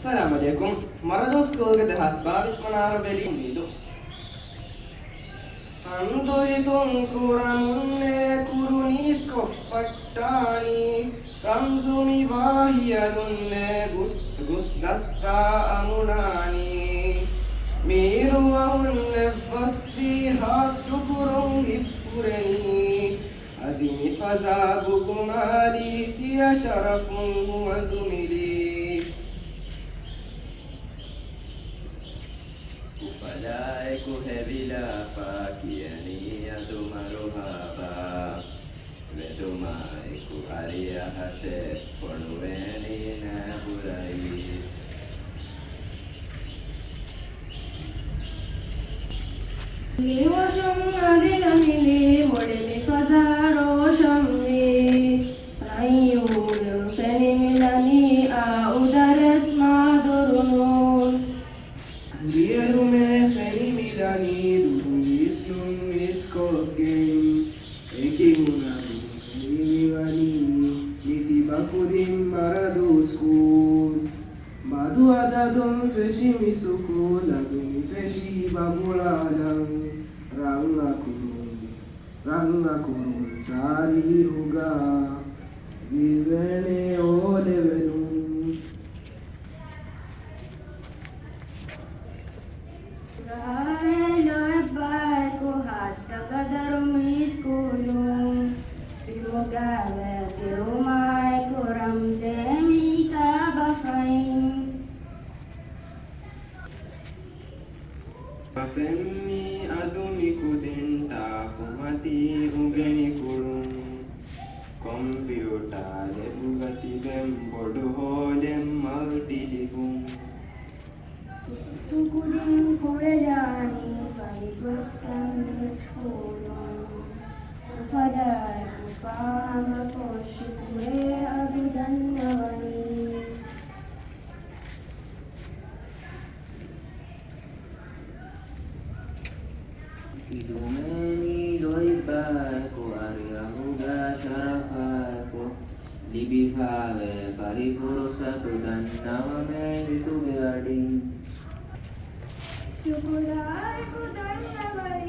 السلام عليكم. مرة سكوغ دهاس بابس منار بلي ميدو. Andoiton kuramunne kurunisko pattani kamsumi vahiyadunne gus gasta amunani miruahunne vasti hasukurung hipureni adimi fazabu kumali tiya sharafun huwadumili Upadae ku hevila pakiani aduma rohaba Veduma iku aria hase ponueni na burai Liwasham adilamili modemi fazaro shammi Ayyul senimilani a udares madurunun Diarume femilani duisnun iskokim Ekimuna femilani niti bakudim maraduskun Badu adadum feshimi sukun adumi feshi babuladam Rangakurun tari huga Vivene olevelun Hello ebbaiko hasakadarum iskulum Bimugave kirumai kuram semika bafain Femmi adumi kudinta fumati ugeni kurun Computer lebugati bem bodu hodem multilibum Tukudim kurejani faibuttam iskulum Ufadai ufama poshukure abudannavani Idumeni loibaiko ariahuga sharafaiko Libihave farifurusatu dannavame ritu beadi Syukurai ku dannavani